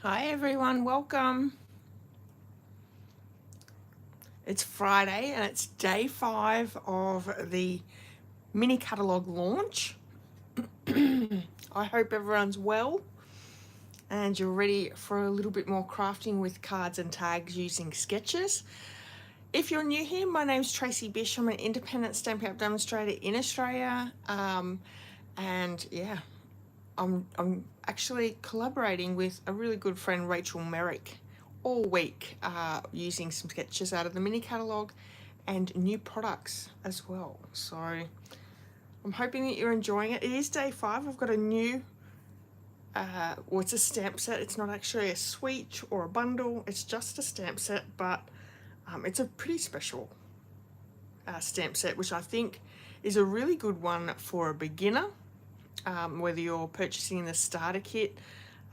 Hi everyone, welcome. It's Friday and it's day 5 of the Mini Catalogue Launch. I hope everyone's well and you're ready for a little bit more crafting with cards and tags using sketches. If you're new here, my name's Tracy.bish. I'm an independent Stampin' Up! Demonstrator in Australia. And yeah, I'm actually collaborating with a really good friend, Rachael Merrick, all week using some sketches out of the mini catalogue and new products as well. So I'm hoping that you're enjoying it. It is day 5. I've got a new, well, it's a stamp set. It's not actually a suite or a bundle. It's just a stamp set, but it's a pretty special stamp set, which I think is a really good one for a beginner. Whether you're purchasing the starter kit,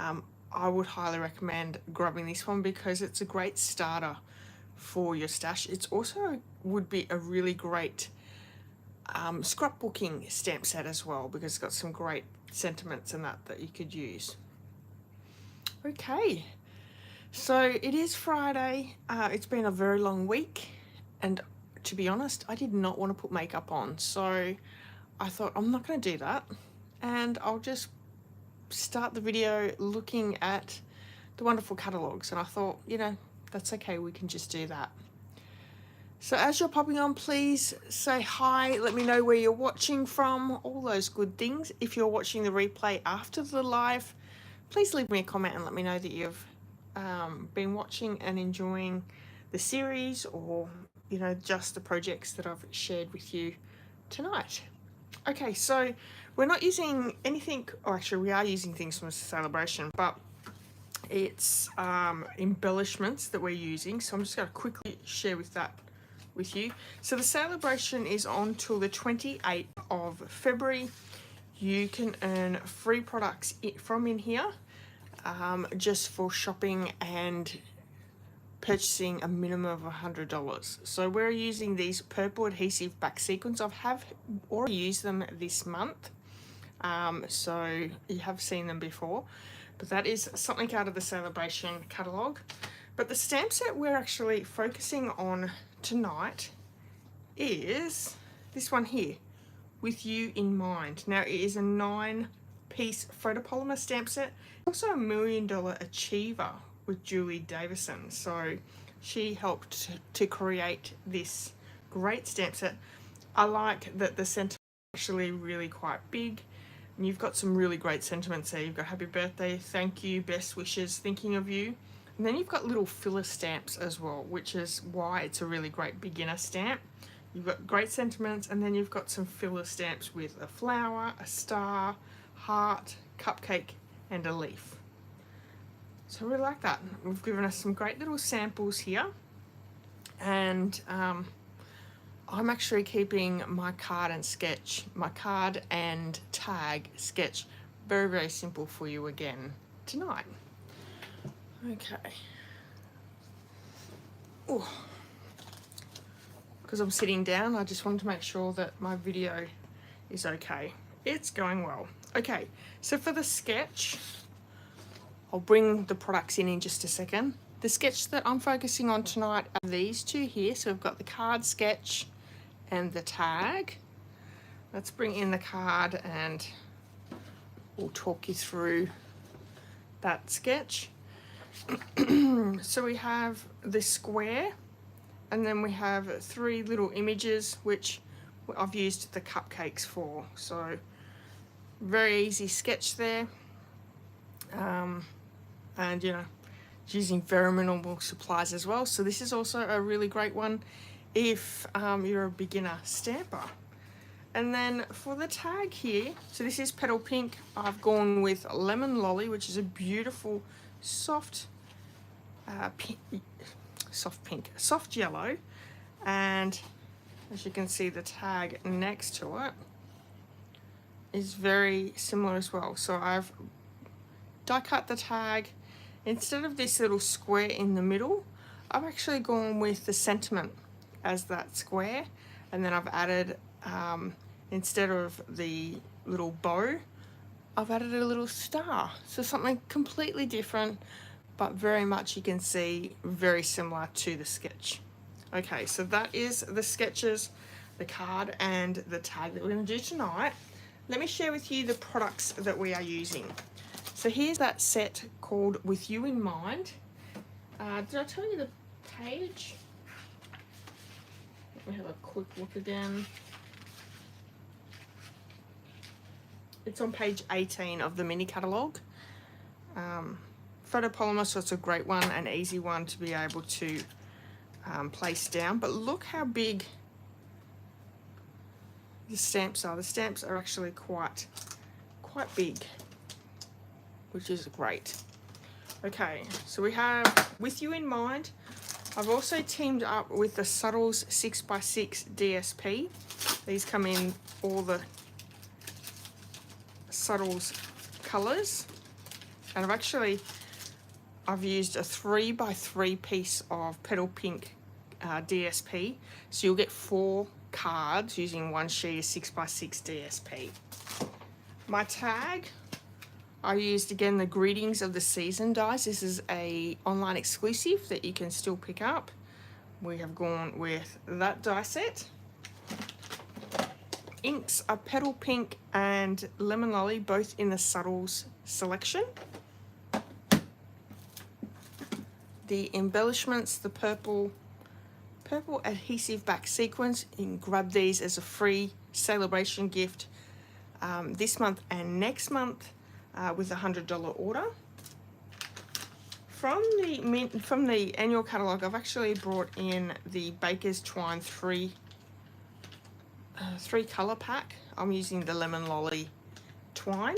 I would highly recommend grabbing this one because it's a great starter for your stash. It's also would be a really great scrapbooking stamp set as well because it's got some great sentiments and that you could use. Okay, so it is Friday. It's been a very long week and to be honest, I did not want to put makeup on, so I thought I'm not going to do that and I'll just start the video looking at the wonderful catalogues, and I thought, you know, that's okay, we can just do that. So as you're popping on, please say hi, let me know where you're watching from, all those good things. If you're watching the replay after the live, please leave me a comment and let me know that you've been watching and enjoying the series, or you know, just the projects that I've shared with you tonight. Okay, so we're not using anything, or actually we are using things from a celebration, but it's embellishments that we're using. So I'm just going to quickly share with you. So the celebration is on till the 28th of February. You can earn free products from in here just for shopping and purchasing a minimum of $100. So we're using these purple adhesive back sequins. I have already used them this month, so you have seen them before, but that is something out of the celebration catalogue. But the stamp set we're actually focusing on tonight is this one here, With You in Mind. Now it is a 9-piece photopolymer stamp set, also a $1 Million Achiever with Julie Davison. So she helped to create this great stamp set. I like that the sentiment is actually really quite big, and you've got some really great sentiments there. You've got happy birthday, thank you, best wishes, thinking of you. And then you've got little filler stamps as well, which is why it's a really great beginner stamp. You've got great sentiments, and then you've got some filler stamps with a flower, a star, heart, cupcake, and a leaf. So I really like that. We've given us some great little samples here, and I'm actually keeping my card and tag sketch very, very simple for you again tonight. Okay. Oh, because I'm sitting down, I just wanted to make sure that my video is okay. It's going well. Okay, so for the sketch, I'll bring the products in just a second. The sketch that I'm focusing on tonight are these two here. So we've got the card sketch and the tag. Let's bring in the card and we'll talk you through that sketch. So we have the square, and then we have 3 little images which I've used the cupcakes for. So very easy sketch there. And you know, using very minimal supplies as well. So this is also a really great one if you're a beginner stamper. And then for the tag here, so this is Petal Pink. I've gone with Lemon Lolly, which is a beautiful soft soft yellow, and as you can see, the tag next to it is very similar as well. So I've die cut the tag. Instead of this little square in the middle, I've actually gone with the sentiment as that square, and then I've added instead of the little bow, I've added a little star. So something completely different, but very much you can see very similar to the sketch. Okay, so that is the sketches, the card and the tag that we're going to do tonight. Let me share with you the products that we are using. So here's that set called With You in Mind. Did I tell you the page? Let me have a quick look again. It's on page 18 of the mini catalogue. Photopolymer, so it's a great one, an easy one to be able to place down. But look how big the stamps are. The stamps are actually quite big, which is great. Okay, so we have With You in Mind. I've also teamed up with the Subtles 6x6 DSP. These come in all the Subtles colours, and I've used a 3x3 piece of Petal Pink DSP, so you'll get 4 cards using one sheet of 6x6 DSP. My tag, I used again the Greetings of the Season dies. This is a online exclusive that you can still pick up. We have gone with that die set. Inks are Petal Pink and Lemon Lolly, both in the Subtles selection. The embellishments, the purple adhesive back sequins. You can grab these as a free celebration gift this month and next month with a $100 order. From the annual catalogue, I've actually brought in the Baker's Twine 3 colour pack. I'm using the Lemon Lolly twine.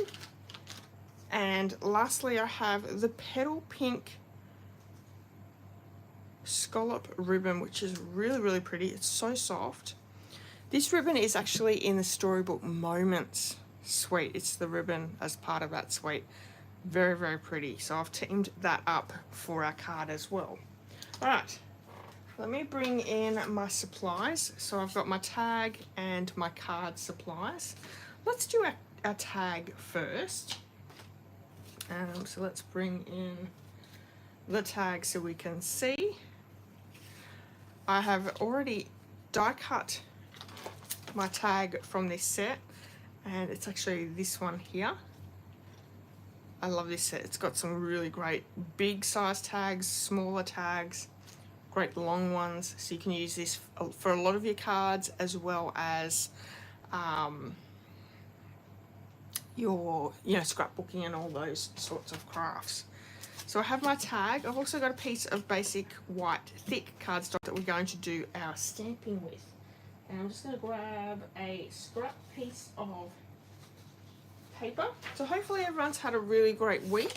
And lastly, I have the Petal Pink scallop ribbon, which is really pretty. It's so soft. This ribbon is actually in the Storybook Moments suite. It's the ribbon as part of that suite. Very pretty. So I've teamed that up for our card as well. All right, let me bring in my supplies. So I've got my tag and my card supplies. Let's do our tag first. So let's bring in the tag so we can see. I have already die cut my tag from this set, and it's actually this one here. I love this set. It's got some really great big size tags, smaller tags, great long ones. So you can use this for a lot of your cards, as well as your scrapbooking and all those sorts of crafts. So I have my tag. I've also got a piece of basic white thick cardstock that we're going to do our stamping with. And I'm just going to grab a scrap piece of paper. So hopefully everyone's had a really great week.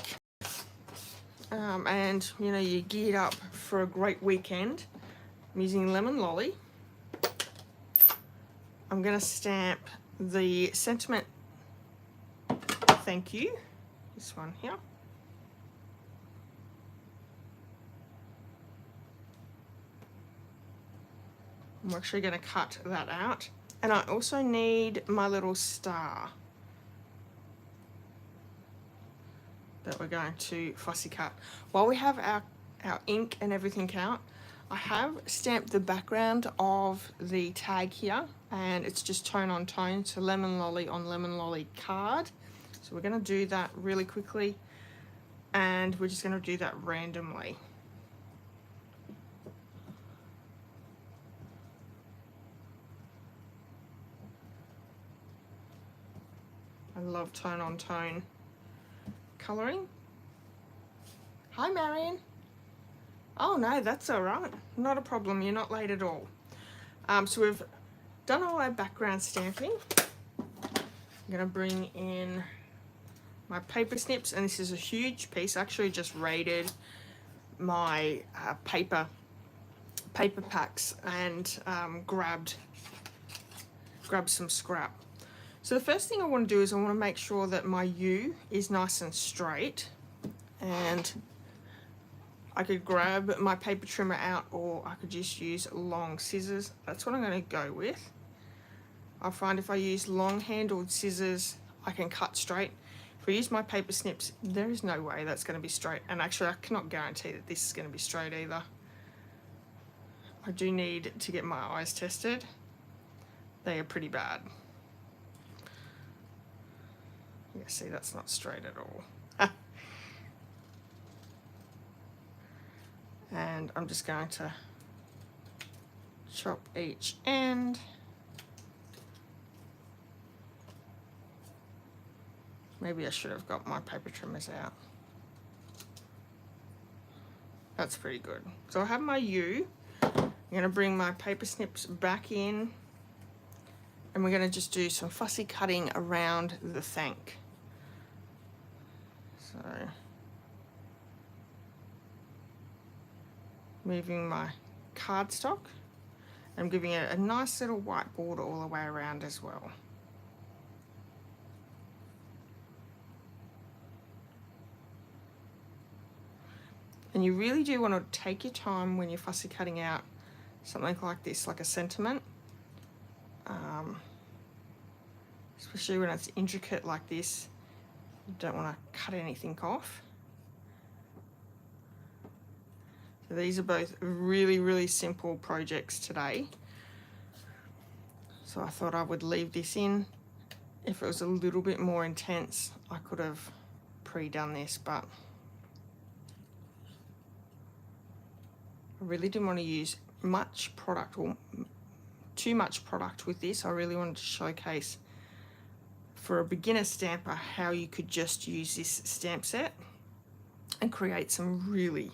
And you're geared up for a great weekend. I'm using Lemon Lolly. I'm going to stamp the sentiment thank you, this one here. I'm actually going to cut that out. And I also need my little star that we're going to fussy cut. While we have our ink and everything out, I have stamped the background of the tag here, and it's just tone on tone, so Lemon Lolly on Lemon Lolly card. So we're going to do that really quickly, and we're just going to do that randomly. I love tone on tone colouring. Hi Marion. Oh no, that's all right. Not a problem. You're not late at all. So we've done all our background stamping. I'm going to bring in my paper snips, and this is a huge piece. I actually just raided my paper packs and grabbed some scrap. So the first thing I want to do is I want to make sure that my U is nice and straight, and I could grab my paper trimmer out, or I could just use long scissors. That's what I'm going to go with. I find if I use long handled scissors, I can cut straight. If I use my paper snips, there is no way that's going to be straight. And actually, I cannot guarantee that this is going to be straight either. I do need to get my eyes tested. They are pretty bad. Yeah, see, that's not straight at all. And I'm just going to chop each end. Maybe I should have got my paper trimmers out. That's pretty good. So I have my U. I'm going to bring my paper snips back in, and we're going to just do some fussy cutting around the thank. So moving my cardstock, I'm giving it a nice little white border all the way around as well. And you really do want to take your time when you're fussy cutting out something like this, like a sentiment. Especially when it's intricate like this, you don't want to cut anything off. So these are both really, really simple projects today. So I thought I would leave this in. If it was a little bit more intense, I could have pre-done this, but I really didn't want to use much product or too much product with this. I really wanted to showcase for a beginner stamper how you could just use this stamp set and create some really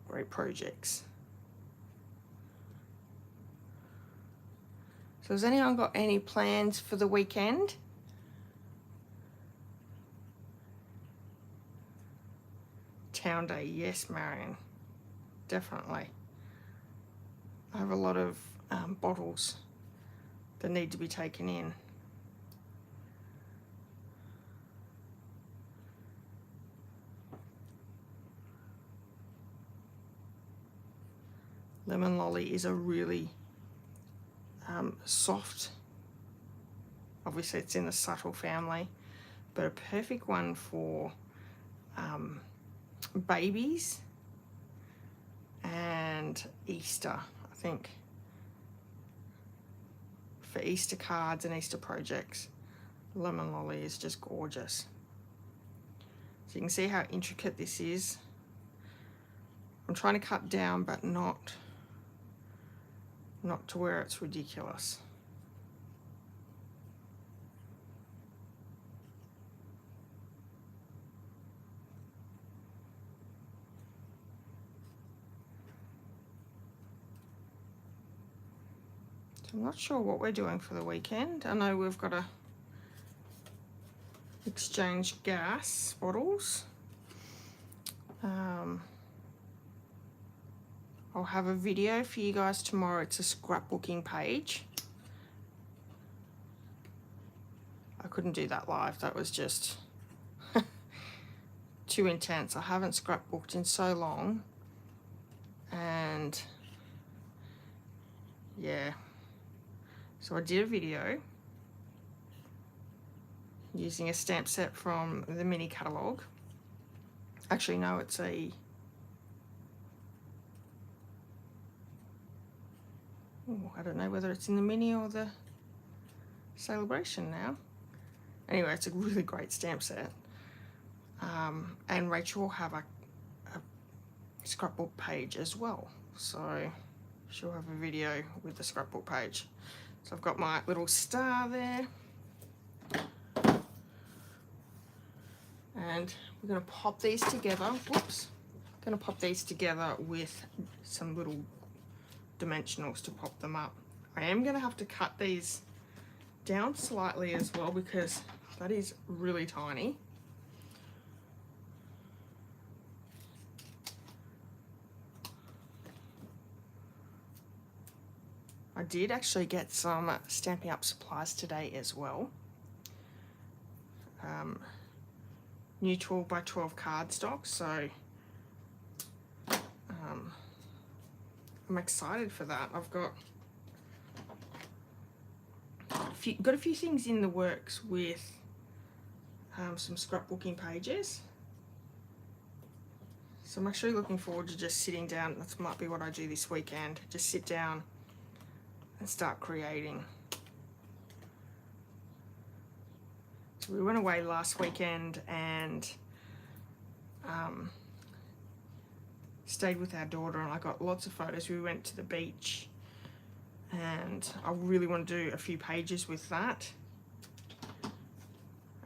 great projects. So has anyone got any plans for the weekend? Town day, yes, Marion. Definitely. I have a lot of bottles that need to be taken in. Lemon Lolly is a really soft, obviously it's in the subtle family, but a perfect one for babies and Easter, I think. For Easter cards and Easter projects, Lemon Lolly is just gorgeous. So you can see how intricate this is. I'm trying to cut down, but not to where it's ridiculous. I'm not sure what we're doing for the weekend. I know we've got to exchange gas bottles. I'll have a video for you guys tomorrow. It's a scrapbooking page. I couldn't do that live. That was just too intense. I haven't scrapbooked in so long. And yeah. So I did a video using a stamp set from the Mini Catalogue. Actually, no, it's a... Ooh, I don't know whether it's in the Mini or the Celebration now. Anyway, it's a really great stamp set. And Rachel will have a scrapbook page as well. So she'll have a video with the scrapbook page. So I've got my little star there. And we're going to pop these together. Whoops. Going to pop these together with some little dimensionals to pop them up. I am going to have to cut these down slightly as well because that is really tiny. I did actually get some Stampin' Up supplies today as well. New 12 by 12 cardstock, so I'm excited for that. I've got a few things in the works with some scrapbooking pages. So I'm actually looking forward to just sitting down. That might be what I do this weekend. Just sit down and start creating. So we went away last weekend and stayed with our daughter, and I got lots of photos. We went to the beach and I really want to do a few pages with that.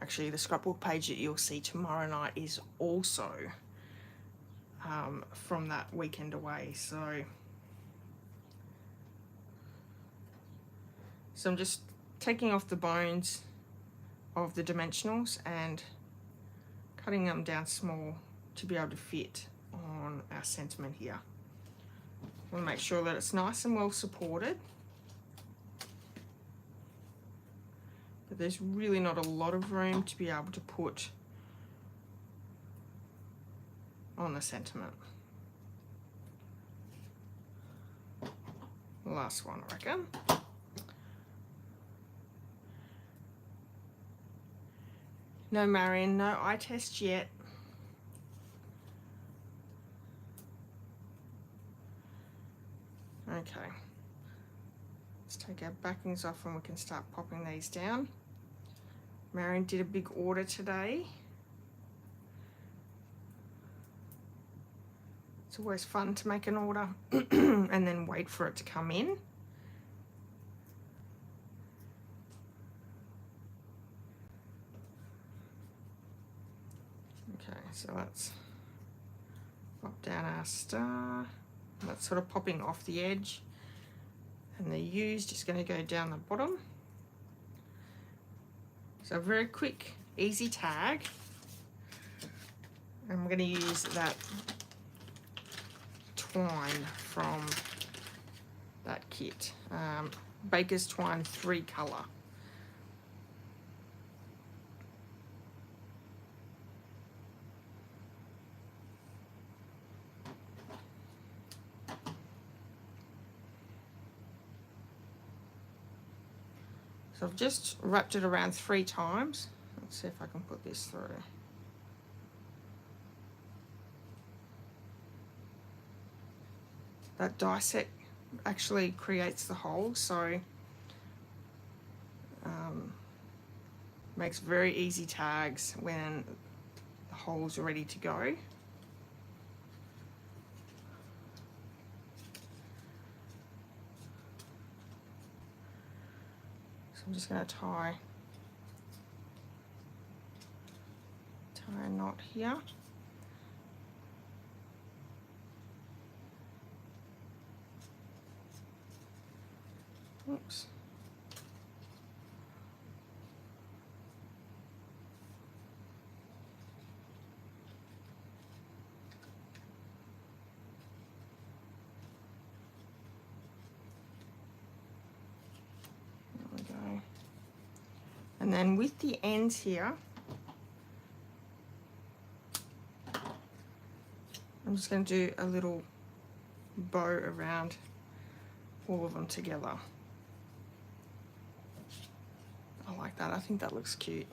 Actually, the scrapbook page that you'll see tomorrow night is also from that weekend away. So I'm just taking off the bones of the dimensionals and cutting them down small to be able to fit on our sentiment here. I want to make sure that it's nice and well supported, but there's really not a lot of room to be able to put on the sentiment. Last one, I reckon. No Marion, no eye test yet. Okay, let's take our backings off and we can start popping these down. Marion did a big order today. It's always fun to make an order and then wait for it to come in. Okay, so let's pop down our star. That's sort of popping off the edge, and the U's just going to go down the bottom. So a very quick, easy tag. And we're going to use that twine from that kit, Baker's Twine 3 color. So I've just wrapped it around 3 times. Let's see if I can put this through. That die set actually creates the hole, so makes very easy tags when the holes are ready to go. So I'm just going to tie a knot here. Oops. There we go. And then with the ends here, I'm just going to do a little bow around all of them together. I like that. I think that looks cute.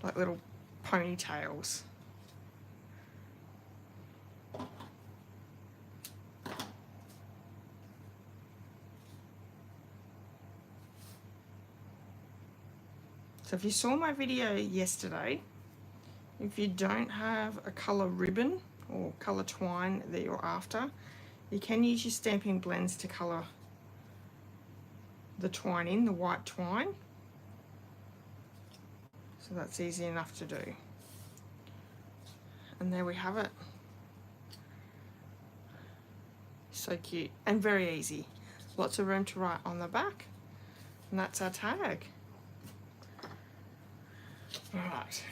Like little ponytails. So if you saw my video yesterday, if you don't have a colour ribbon or colour twine that you're after, you can use your Stampin' Blends to colour the twine in, the white twine. So that's easy enough to do. And there we have it. So cute and very easy. Lots of room to write on the back. And that's our tag. Alright,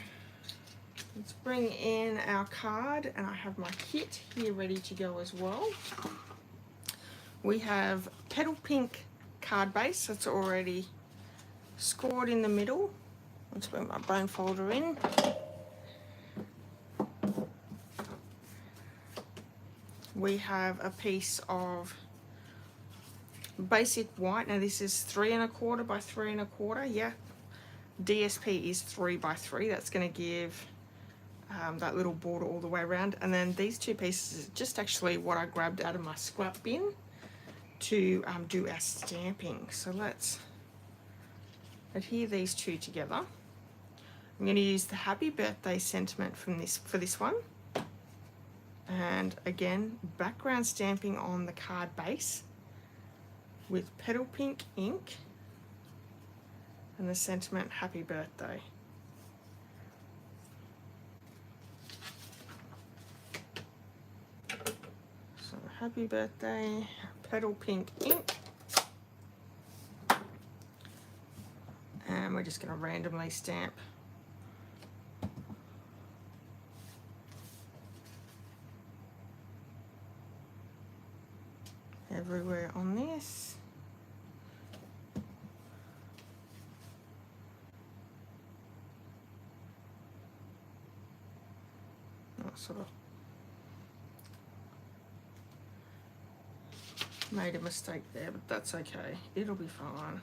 let's bring in our card, and I have my kit here ready to go as well. We have Petal Pink card base that's already scored in the middle. Let's bring my bone folder in. We have a piece of basic white. Now this is 3 1/4 by 3 1/4. Yeah, DSP is 3x3. That's going to give that little border all the way around. And then these two pieces is just actually what I grabbed out of my scrap bin to do our stamping. So let's adhere these two together. I'm going to use the happy birthday sentiment from this for this one. And again, background stamping on the card base with petal pink ink and the sentiment happy birthday. So happy birthday, petal pink ink. And we're just going to randomly stamp everywhere on this. Sort of made a mistake there, but that's okay. It'll be fine.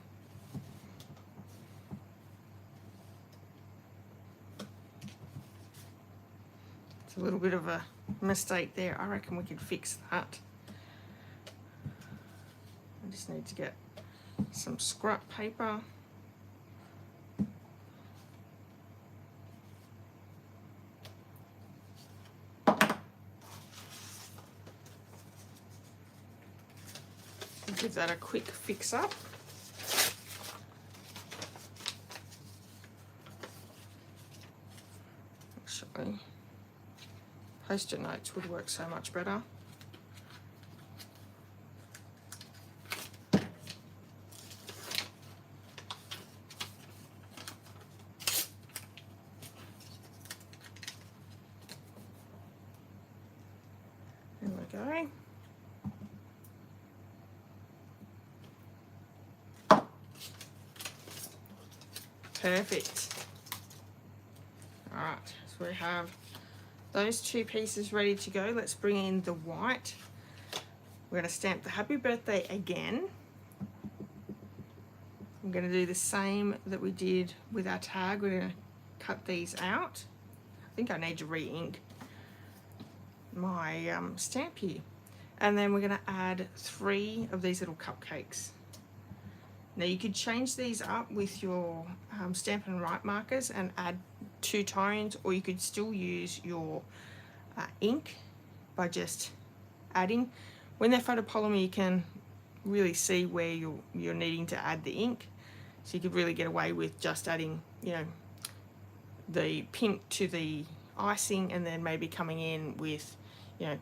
It's a little bit of a mistake there. I reckon we could fix that. I just need to get some scrap paper. Give that a quick fix up. Actually, post-it notes would work so much better. There we go. Perfect. All right, so we have those two pieces ready to go. Let's bring in the white. We're going to stamp the happy birthday again. I'm going to do the same that we did with our tag. We're going to cut these out. I think I need to re-ink my stamp here. And then we're going to add 3 of these little cupcakes. Now you could change these up with your Stampin' Write markers and add 2 tones, or you could still use your ink by just adding. When they're photopolymer, you can really see where you're needing to add the ink. So you could really get away with just adding, you know, the pink to the icing and then maybe coming in with, you know,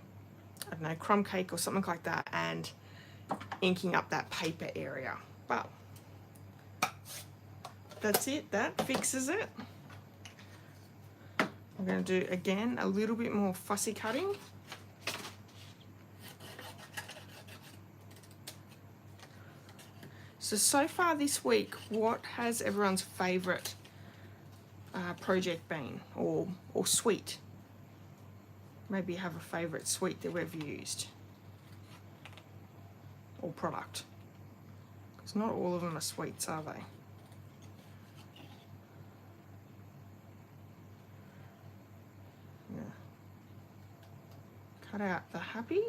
I don't know, crumb cake or something like that and inking up that paper area. But that's it, that fixes it. I'm going to do again a little bit more fussy cutting. So far this week, what has everyone's favourite project been, or suite? Maybe you have a favourite suite that we've used, or product, because not all of them are suites, are they? Yeah. Cut out the happy.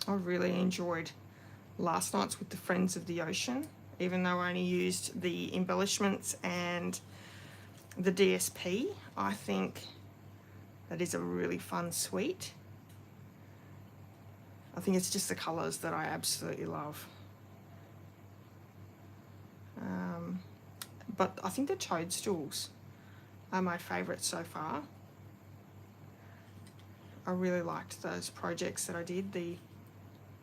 I really enjoyed last night's with the Friends of the Ocean, even though I only used the embellishments and the DSP. I think that is a really fun suite. I think it's just the colours that I absolutely love. But I think the toadstools are my favourite so far. I really liked those projects that I did, the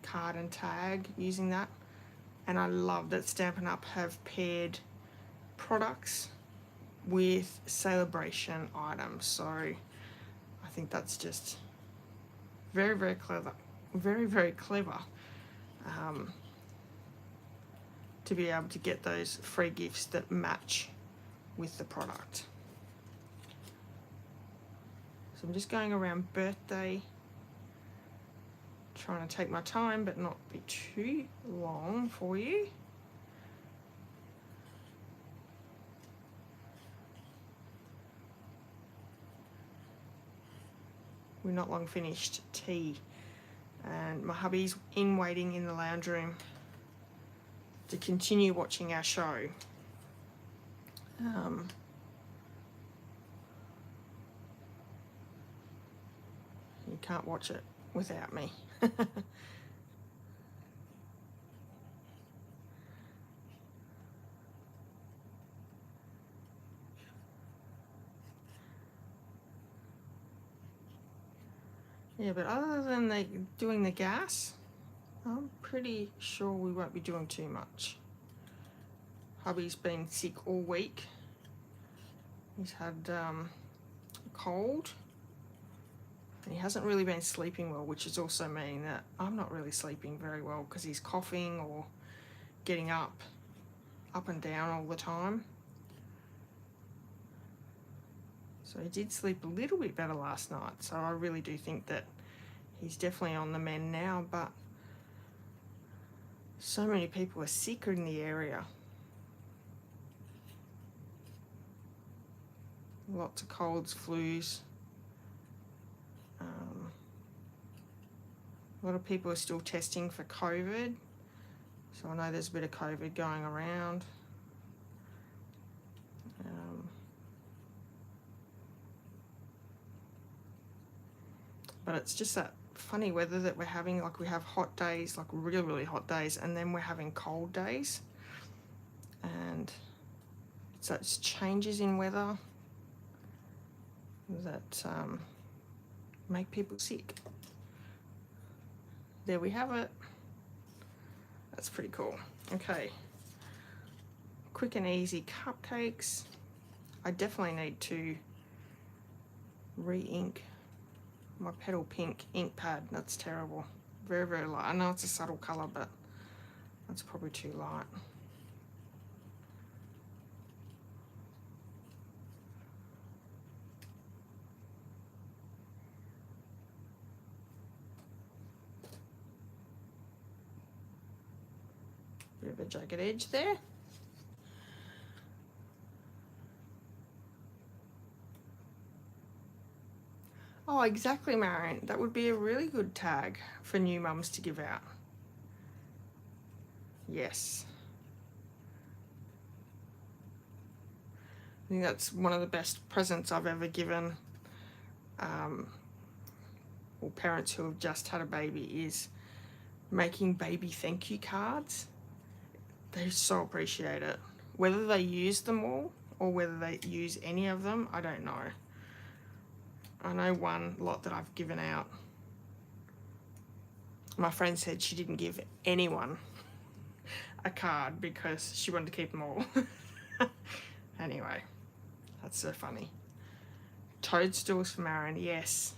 card and tag using that, and I love that Stampin' Up have paired products with celebration items. So I think that's just very, very clever, very, very clever to be able to get those free gifts that match with the product. So I'm just going around birthday, trying to take my time but not be too long for you. We're not long finished tea, and my hubby's in waiting in the lounge room to continue watching our show. You can't watch it without me. Yeah, but other than doing the gas, I'm pretty sure we won't be doing too much. Hubby's been sick all week. He's had a cold, and he hasn't really been sleeping well, which is also meaning that I'm not really sleeping very well because he's coughing or getting up and down all the time. So he did sleep a little bit better last night, so I really do think that he's definitely on the mend now, but so many people are sick in the area. Lots of colds, flus. A lot of people are still testing for COVID, so I know there's a bit of COVID going around. But it's just that funny weather that we're having. Like, we have hot days, like really, really hot days, and then we're having cold days. And it's those changes in weather that make people sick. There we have it. That's pretty cool. Okay. Quick and easy cupcakes. I definitely need to re-ink my Petal Pink ink pad. That's terrible. Very, very light. I know it's a subtle colour, but that's probably too light. Bit of a jagged edge there. Oh, exactly, Marion. That would be a really good tag for new mums to give out. Yes. I think that's one of the best presents I've ever given or parents who have just had a baby, is making baby thank you cards. They so appreciate it. Whether they use them all or whether they use any of them, I don't know. I know one lot that I've given out. My friend said she didn't give anyone a card because she wanted to keep them all. Anyway, that's so funny. Toadstools for Marion, yes.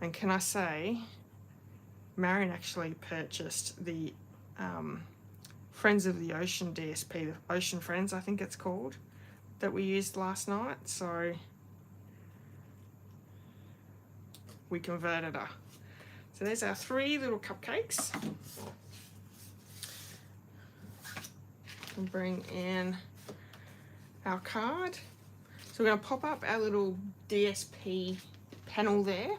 And can I say, Marion actually purchased the Friends of the Ocean DSP, the Ocean Friends, I think it's called, that we used last night. So we converted her. So there's our 3 little cupcakes. And bring in our card. So we're going to pop up our little DSP panel there.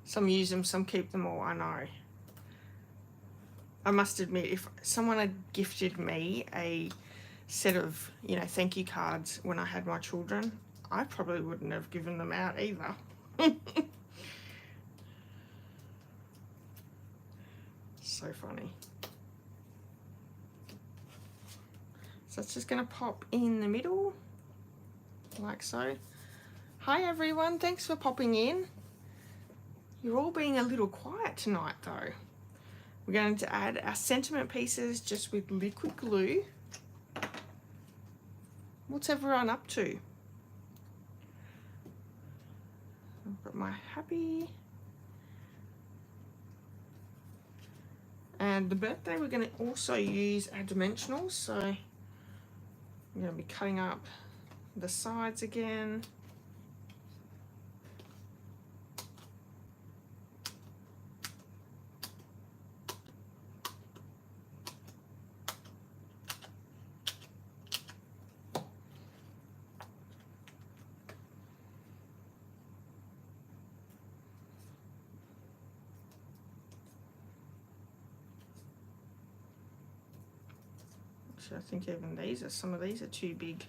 Some use them, some keep them all, I know. I must admit, if someone had gifted me a set of, you know, thank you cards when I had my children, I probably wouldn't have given them out either. So funny. So it's just going to pop in the middle, like so. Hi everyone, thanks for popping in. You're all being a little quiet tonight though. We're going to add our sentiment pieces just with liquid glue. What's everyone up to? I've got my happy. And the birthday, we're going to also use our dimensionals. So I'm going to be cutting up the sides again. I think even some of these are too big.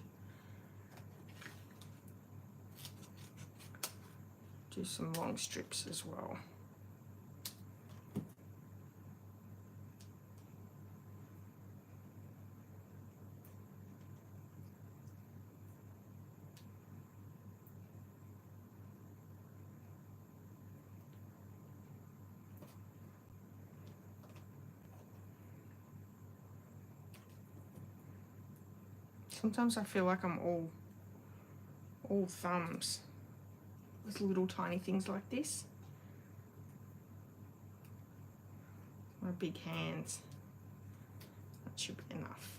Do some long strips as well. Sometimes I feel like I'm all thumbs with little tiny things like this. My big hands. That should be enough.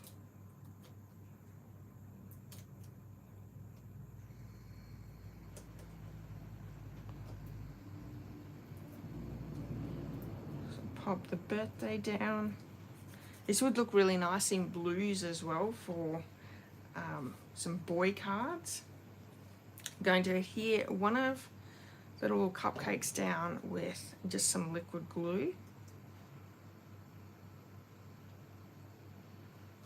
So pop the birthday down. This would look really nice in blues as well for some boy cards. I'm going to adhere one of the little cupcakes down with just some liquid glue.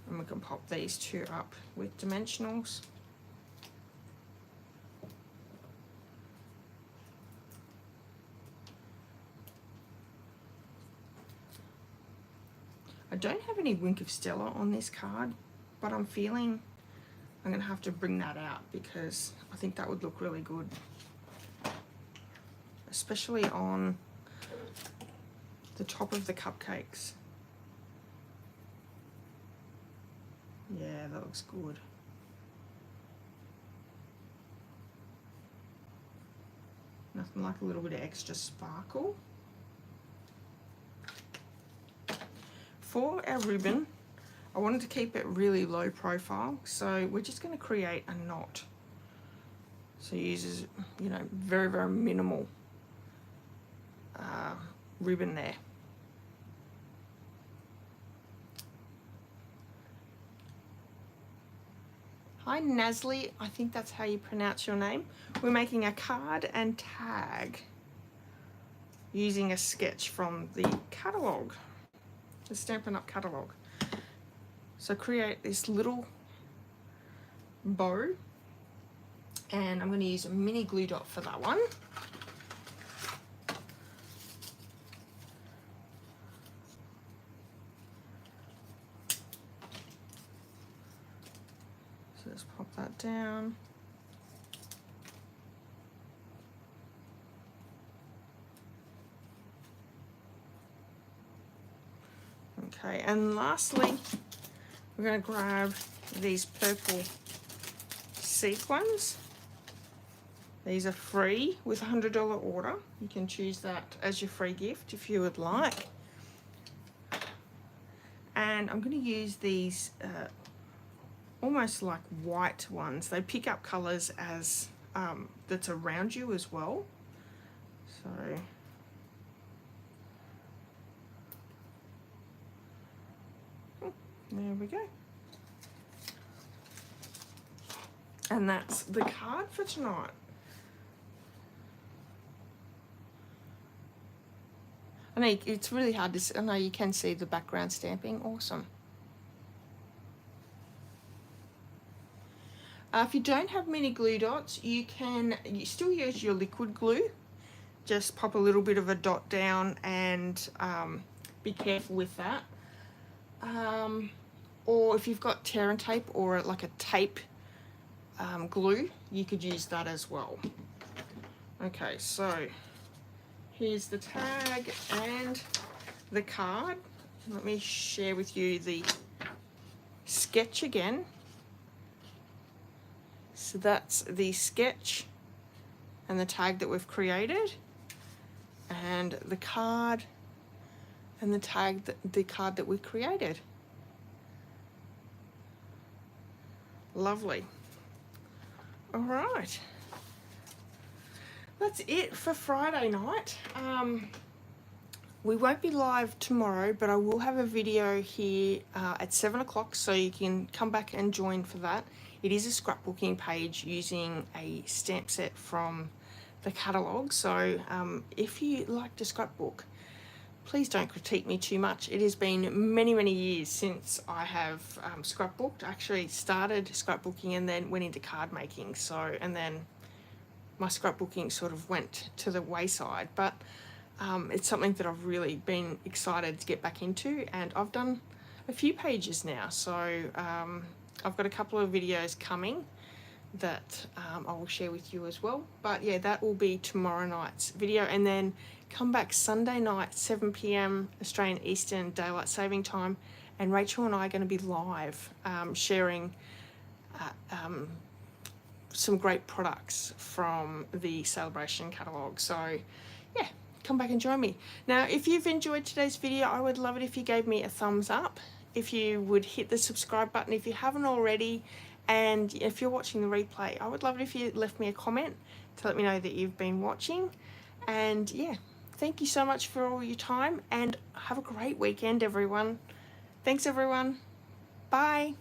And we can pop these two up with dimensionals. I don't have any Wink of Stella on this card, but I'm feeling I'm going to have to bring that out because I think that would look really good, especially on the top of the cupcakes. Yeah, that looks good. Nothing like a little bit of extra sparkle. For our ribbon, I wanted to keep it really low profile, so we're just going to create a knot. So it uses, you know, very, very minimal ribbon there. Hi Nasli, I think that's how you pronounce your name. We're making a card and tag using a sketch from the catalogue, the Stampin' Up! Catalogue. So create this little bow, and I'm going to use a mini glue dot for that one. So let's pop that down. Okay, and lastly, we're going to grab these purple sequins. These are free with a $100 order. You can choose that as your free gift if you would like. And I'm going to use these almost like white ones. They pick up colours as that's around you as well. So there we go. And that's the card for tonight. I know it's really hard to see. I know you can see the background stamping. Awesome. If you don't have mini glue dots, you still use your liquid glue. Just pop a little bit of a dot down and be careful with that. Or if you've got tear and tape or like a tape glue, you could use that as well. Okay, so here's the tag and the card. Let me share with you the sketch again. So that's the sketch and the tag that we've created, and the card and the card that we created. Lovely. All right. That's it for Friday night. We won't be live tomorrow, but I will have a video here at 7 o'clock, so you can come back and join for that. It is a scrapbooking page using a stamp set from the catalogue, so if you like to scrapbook, please don't critique me too much. It has been many, many years since I have scrapbooked. I actually started scrapbooking and then went into card making, so, and then my scrapbooking sort of went to the wayside, but it's something that I've really been excited to get back into, and I've done a few pages now, so I've got a couple of videos coming that I will share with you as well. But yeah, that will be tomorrow night's video, and then come back Sunday night 7 p.m. Australian Eastern Daylight Saving Time, and Rachel and I are going to be live sharing some great products from the Celebration catalogue. So yeah, come back and join me. Now, if you've enjoyed today's video, I would love it if you gave me a thumbs up, if you would hit the subscribe button if you haven't already, and if you're watching the replay, I would love it if you left me a comment to let me know that you've been watching. And yeah, thank you so much for all your time, and have a great weekend, everyone. Thanks, everyone. Bye.